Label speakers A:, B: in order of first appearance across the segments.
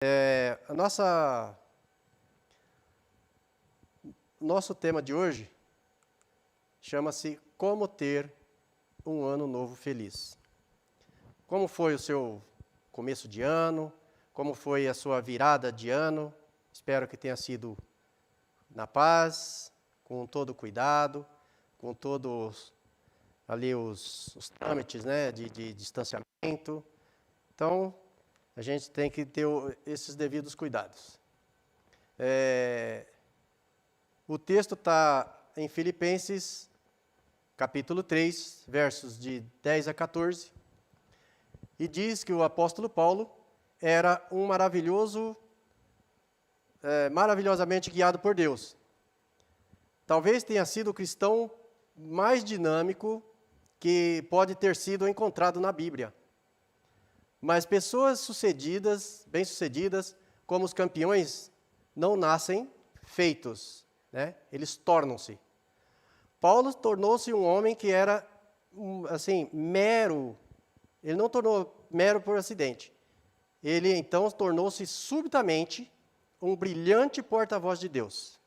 A: A nosso tema de hoje chama-se Como Ter um Ano Novo Feliz. Como foi o seu começo de ano? Como foi a sua virada de ano? Espero que tenha sido na paz, com todo cuidado, com todos ali os trâmites, né, de distanciamento. Então, a gente tem que ter esses devidos cuidados. O texto está em Filipenses, capítulo 3, versos de 10 a 14, e diz que o apóstolo Paulo era um maravilhosamente guiado por Deus. Talvez tenha sido o cristão mais dinâmico que pode ter sido encontrado na Bíblia. Mas pessoas bem-sucedidas, como os campeões, não nascem feitos, né? Eles tornam-se. Paulo tornou-se um homem que era, mero. Ele não tornou mero por acidente. Ele, então, tornou-se subitamente um brilhante porta-voz de Deus.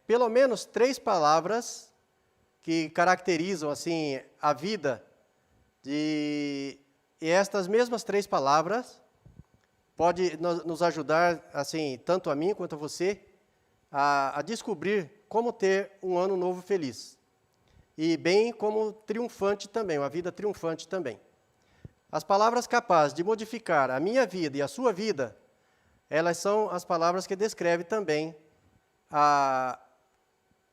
A: Pelo menos 3 palavras que caracterizam assim a vida e estas mesmas 3 palavras pode nos ajudar assim tanto a mim quanto a você a descobrir como ter um ano novo feliz e bem como triunfante também, uma vida triunfante também. As palavras capazes de modificar a minha vida e a sua vida, elas são as palavras que descrevem também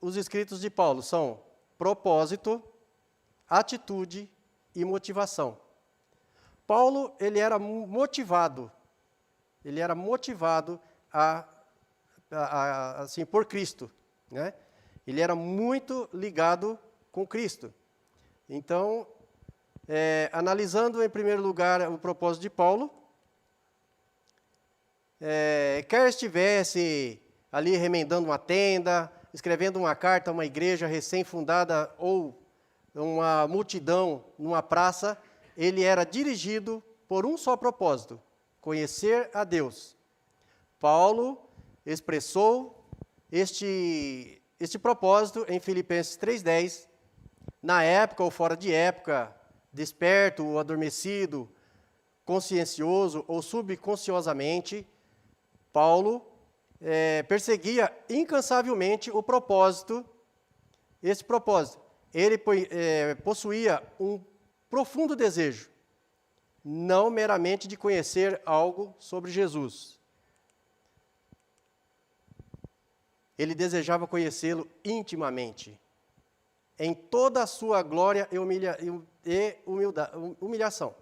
A: os escritos de Paulo, são propósito, atitude e motivação. Paulo, ele era motivado assim, por Cristo, né? Ele era muito ligado com Cristo. Então, analisando em primeiro lugar o propósito de Paulo, quer estivesse ali remendando uma tenda, escrevendo uma carta a uma igreja recém-fundada ou uma multidão numa praça, ele era dirigido por um só propósito: conhecer a Deus. Paulo expressou este propósito em Filipenses 3,10, na época ou fora de época, desperto ou adormecido, consciencioso ou subconsciosamente, Paulo perseguia incansavelmente o propósito, esse propósito. Ele possuía um profundo desejo, não meramente de conhecer algo sobre Jesus. Ele desejava conhecê-lo intimamente, em toda a sua glória e humilhação.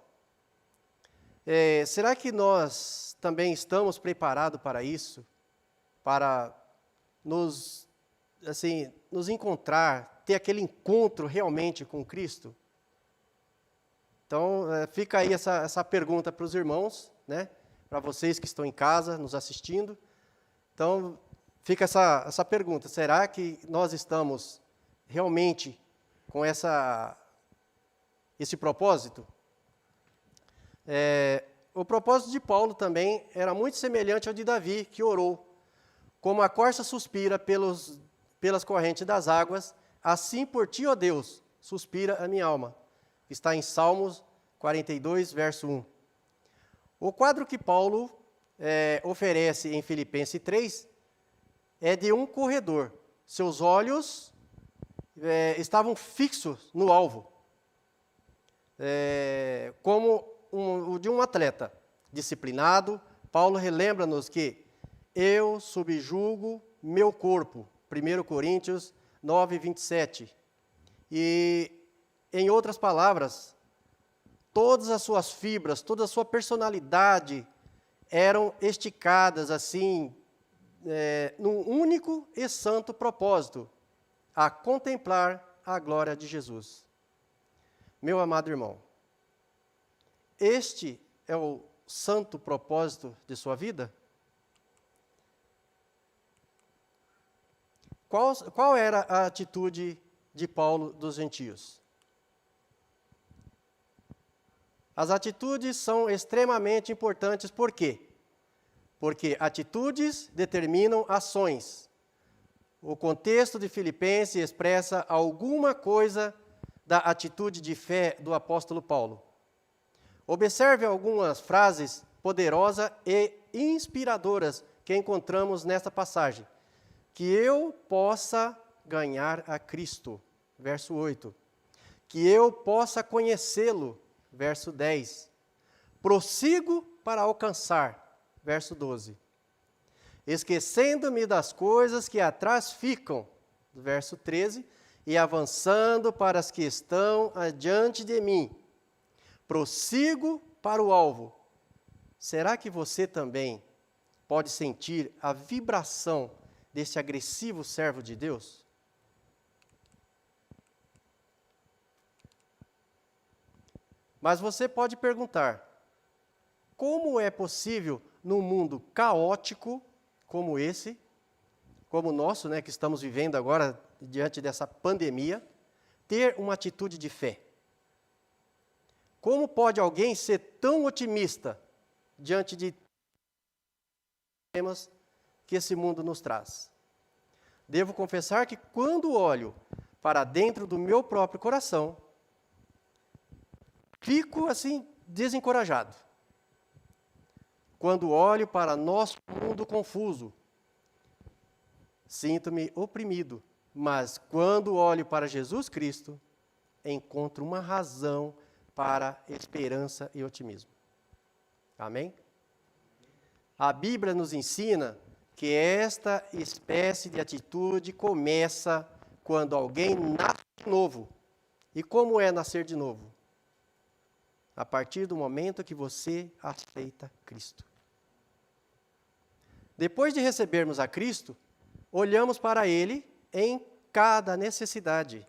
A: Será que nós também estamos preparados para isso? Para nos encontrar, ter aquele encontro realmente com Cristo? Então, fica aí essa pergunta para os irmãos, né? Para vocês que estão em casa, nos assistindo. Então, fica essa pergunta: será que nós estamos realmente com esse propósito? O propósito de Paulo também era muito semelhante ao de Davi, que orou: como a corça suspira pelas correntes das águas, assim por ti, ó Deus, suspira a minha alma. Está em Salmos 42, verso 1. O quadro que Paulo oferece em Filipenses 3 é de um corredor. Seus olhos estavam fixos no alvo, como o de um atleta disciplinado. Paulo relembra-nos que eu subjugo meu corpo, 1 Coríntios 9, 27. E, em outras palavras, todas as suas fibras, toda a sua personalidade eram esticadas assim, num único e santo propósito: a contemplar a glória de Jesus. Meu amado irmão, este é o santo propósito de sua vida? Qual era a atitude de Paulo dos gentios? As atitudes são extremamente importantes, por quê? Porque atitudes determinam ações. O contexto de Filipenses expressa alguma coisa da atitude de fé do apóstolo Paulo. Observe algumas frases poderosas e inspiradoras que encontramos nesta passagem. Que eu possa ganhar a Cristo, verso 8. Que eu possa conhecê-lo, verso 10. Prossigo para alcançar, verso 12. Esquecendo-me das coisas que atrás ficam, verso 13. E avançando para as que estão adiante de mim. Prossigo para o alvo. Será que você também pode sentir a vibração desse agressivo servo de Deus? Mas você pode perguntar, como é possível num mundo caótico como esse, como o nosso, que estamos vivendo agora diante dessa pandemia, ter uma atitude de fé? Como pode alguém ser tão otimista diante de problemas que esse mundo nos traz? Devo confessar que quando olho para dentro do meu próprio coração, fico assim desencorajado. Quando olho para nosso mundo confuso, sinto-me oprimido, mas quando olho para Jesus Cristo, encontro uma razão para esperança e otimismo. Amém? A Bíblia nos ensina que esta espécie de atitude começa quando alguém nasce de novo. E como é nascer de novo? A partir do momento que você aceita Cristo. Depois de recebermos a Cristo, olhamos para Ele em cada necessidade.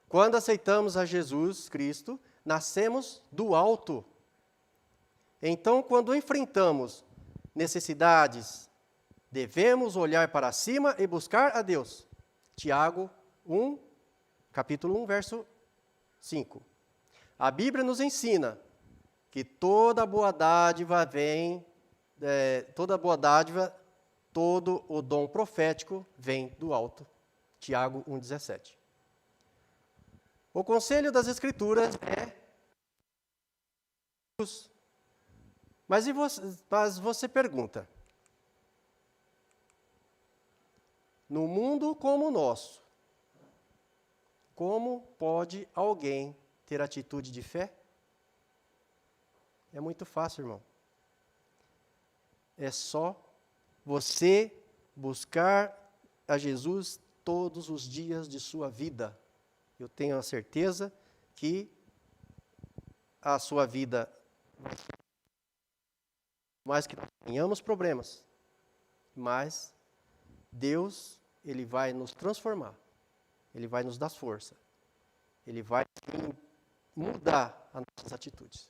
A: Quando aceitamos a Jesus Cristo, nascemos do alto. Então, quando enfrentamos necessidades, devemos olhar para cima e buscar a Deus. Tiago 1, capítulo 1, verso 5. A Bíblia nos ensina que toda boa dádiva todo o dom profético vem do alto. Tiago 1,17. O conselho das Escrituras é... Mas você pergunta, no mundo como o nosso, como pode alguém ter atitude de fé? É muito fácil, irmão. É só você buscar a Jesus todos os dias de sua vida. Eu tenho a certeza que a sua vida, mais que nós tenhamos problemas, mas Deus, Ele vai nos transformar, Ele vai nos dar força, Ele vai mudar as nossas atitudes.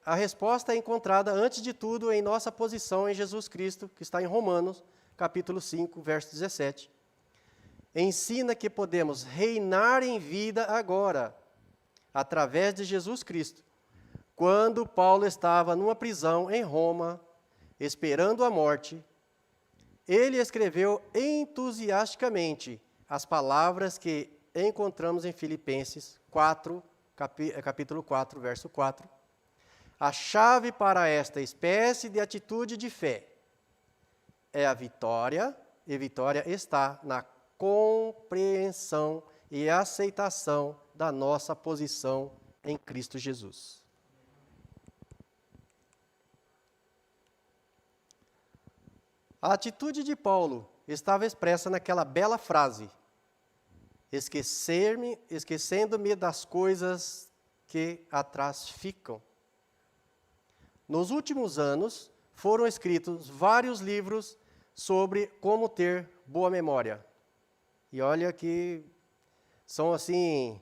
A: A resposta é encontrada, antes de tudo, em nossa posição em Jesus Cristo, que está em Romanos, capítulo 5, verso 17. Ensina que podemos reinar em vida agora, através de Jesus Cristo. Quando Paulo estava numa prisão em Roma, esperando a morte, ele escreveu entusiasticamente as palavras que encontramos em Filipenses 4, capítulo 4, verso 4. A chave para esta espécie de atitude de fé é a vitória, e vitória está na compreensão e aceitação da nossa posição em Cristo Jesus. A atitude de Paulo estava expressa naquela bela frase: esquecendo-me das coisas que atrás ficam. Nos últimos anos, foram escritos vários livros sobre como ter boa memória. E olha que são, assim,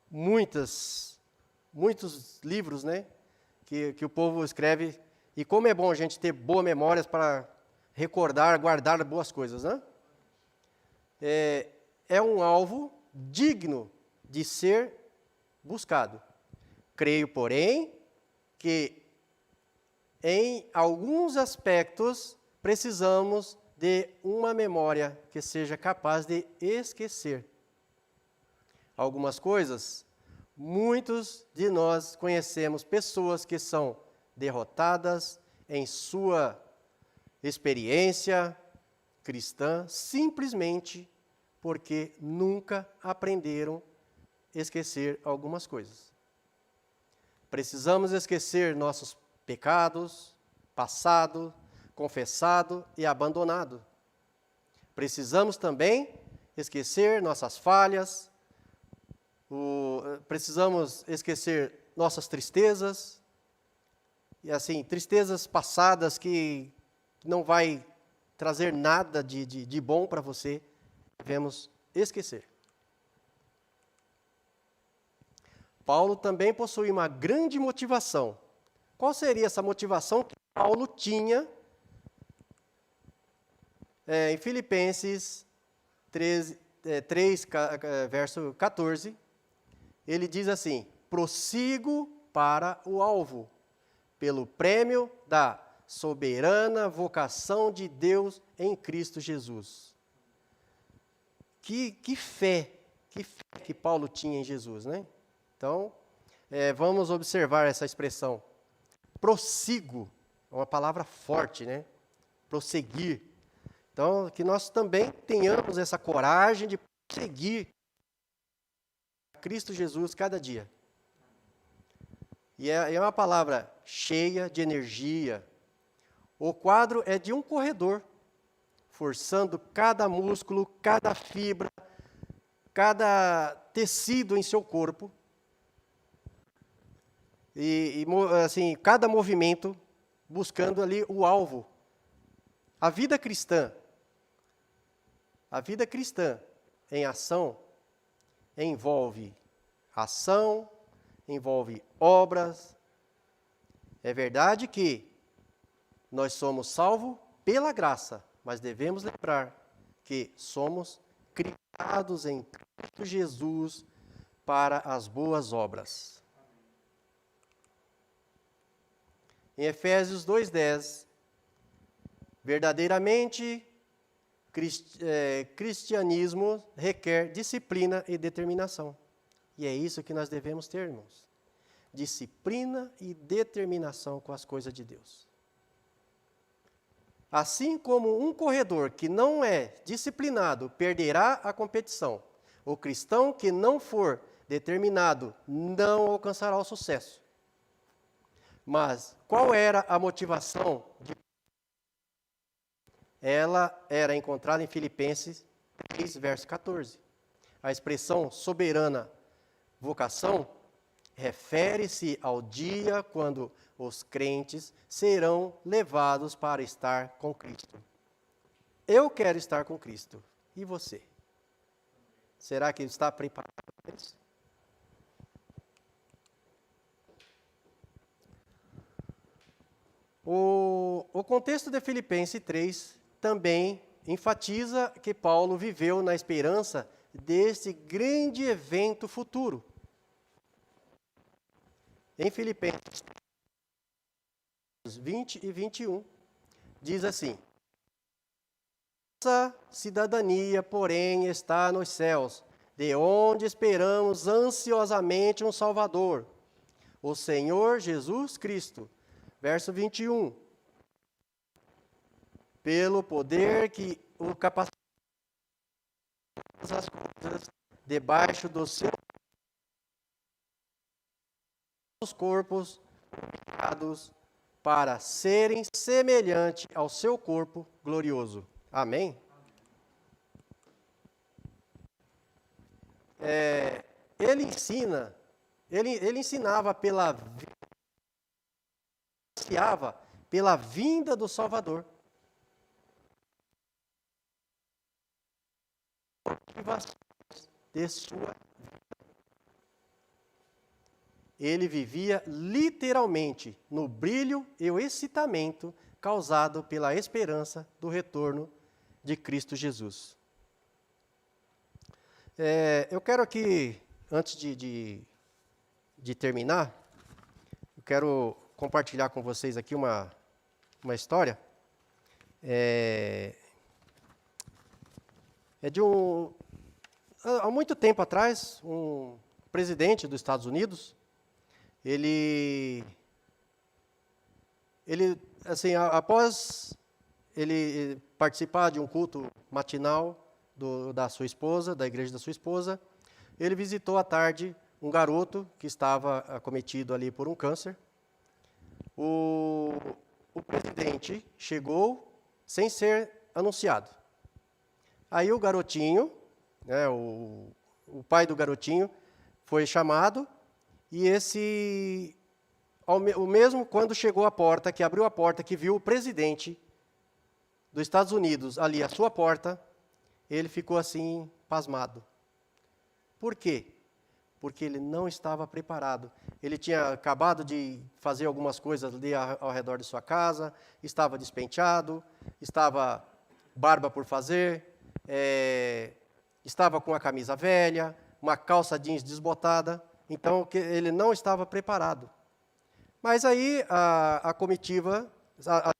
A: muitos livros, que o povo escreve. E como é bom a gente ter boas memórias para recordar, guardar boas coisas, É um alvo digno de ser buscado. Creio, porém, que em alguns aspectos precisamos de uma memória que seja capaz de esquecer. Algumas coisas, muitos de nós conhecemos pessoas que são derrotadas em sua experiência cristã, simplesmente porque nunca aprenderam a esquecer algumas coisas. Precisamos esquecer nossos pecados, passado, confessado e abandonado. Precisamos também esquecer nossas falhas, precisamos esquecer nossas tristezas, e assim, tristezas passadas que não vai trazer nada de bom para você, devemos esquecer. Paulo também possui uma grande motivação. Qual seria essa motivação que Paulo tinha em Filipenses 3, verso 14? Ele diz assim: prossigo para o alvo, pelo prêmio da soberana vocação de Deus em Cristo Jesus. Que fé que Paulo tinha em Jesus, né? Então, vamos observar essa expressão. Prossigo, é uma palavra forte, né? Prosseguir. Então, que nós também tenhamos essa coragem de prosseguir Cristo Jesus cada dia. E é uma palavra cheia de energia. O quadro é de um corredor, forçando cada músculo, cada fibra, cada tecido em seu corpo. E assim, cada movimento buscando ali o alvo. A vida cristã em ação envolve ação, envolve obras. É verdade que nós somos salvos pela graça, mas devemos lembrar que somos criados em Cristo Jesus para as boas obras. Em Efésios 2:10, verdadeiramente, cristianismo requer disciplina e determinação. E é isso que nós devemos ter, irmãos. Disciplina e determinação com as coisas de Deus. Assim como um corredor que não é disciplinado perderá a competição, o cristão que não for determinado não alcançará o sucesso. Mas qual era a motivação? Ela era encontrada em Filipenses 3, verso 14. A expressão soberana vocação refere-se ao dia quando os crentes serão levados para estar com Cristo. Eu quero estar com Cristo. E você? Será que está preparado para isso? O contexto de Filipenses 3 também enfatiza que Paulo viveu na esperança desse grande evento futuro. Em Filipenses 20 e 21, diz assim: nossa cidadania, porém, está nos céus, de onde esperamos ansiosamente um Salvador, o Senhor Jesus Cristo. Verso 21. Pelo poder que o capacita as coisas debaixo dos seus corpos criados para serem semelhantes ao seu corpo glorioso. Amém? Ele ensinava pela vinda do Salvador. De sua vida. Ele vivia literalmente no brilho e o excitamento causado pela esperança do retorno de Cristo Jesus. Eu quero aqui antes de terminar, eu quero compartilhar com vocês aqui uma história. É de há muito tempo atrás, um presidente dos Estados Unidos, ele assim, após ele participar de um culto matinal da sua esposa, da igreja da sua esposa, ele visitou à tarde um garoto que estava acometido ali por um câncer. O presidente chegou sem ser anunciado. Aí o garotinho, né, o pai do garotinho, foi chamado, e o mesmo quando chegou à porta, que abriu a porta, que viu o presidente dos Estados Unidos ali à sua porta, ele ficou assim, pasmado. Por quê? Porque ele não estava preparado. Ele tinha acabado de fazer algumas coisas ali ao redor de sua casa, estava despenteado, estava barba por fazer, estava com a camisa velha, uma calça jeans desbotada, então ele não estava preparado. Mas aí a comitiva, a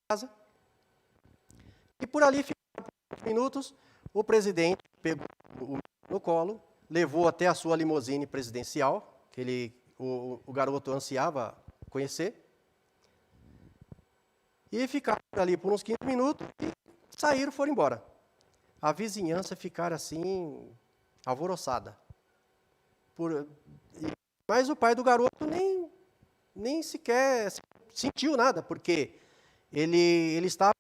A: casa, e por ali, por minutos, o presidente pegou no colo, levou até a sua limusine presidencial, que o garoto ansiava conhecer, e ficaram ali por uns 15 minutos, e saíram, foram embora. A vizinhança ficara assim, alvoroçada. Mas o pai do garoto nem sequer sentiu nada, porque ele estava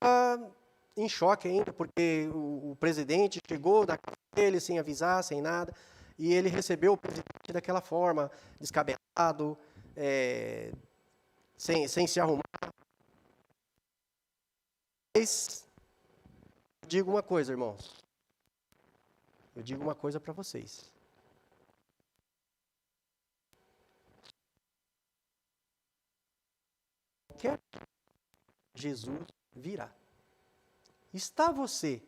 A: em choque ainda, porque o presidente chegou da casa dele sem avisar, sem nada, e ele recebeu o presidente daquela forma, descabelado, sem se arrumar. Mas, digo uma coisa, irmãos. Eu digo uma coisa para vocês. Quer Jesus virá. Está você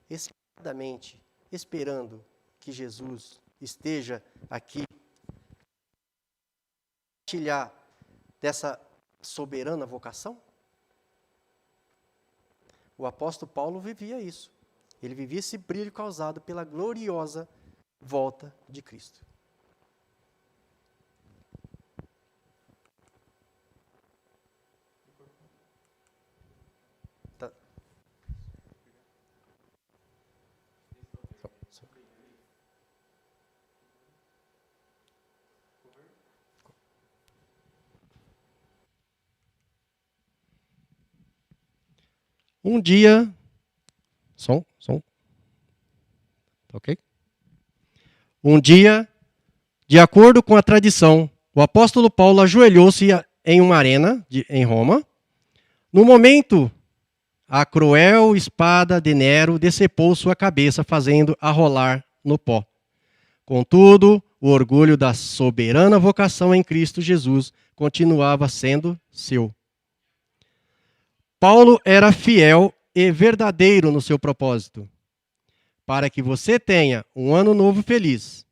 A: esperadamente esperando que Jesus esteja aqui, compartilhar dessa soberana vocação? O apóstolo Paulo vivia isso. Ele vivia esse brilho causado pela gloriosa volta de Cristo. Tá. Um dia, som, ok? Um dia, de acordo com a tradição, o apóstolo Paulo ajoelhou-se em uma arena em Roma. No momento, a cruel espada de Nero decepou sua cabeça, fazendo-a rolar no pó. Contudo, o orgulho da soberana vocação em Cristo Jesus continuava sendo seu. Paulo era fiel e verdadeiro no seu propósito. Para que você tenha um ano novo feliz,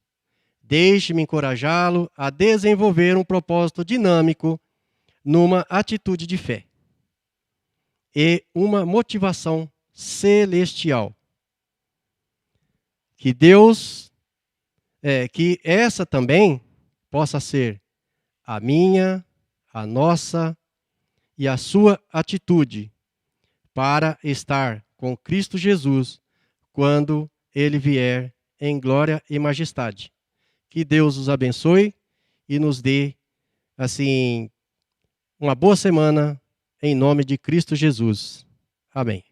A: deixe-me encorajá-lo a desenvolver um propósito dinâmico numa atitude de fé e uma motivação celestial. Que que essa também possa ser a minha, a nossa e a sua atitude para estar com Cristo Jesus quando Ele vier em glória e majestade. Que Deus os abençoe e nos dê, assim, uma boa semana em nome de Cristo Jesus. Amém.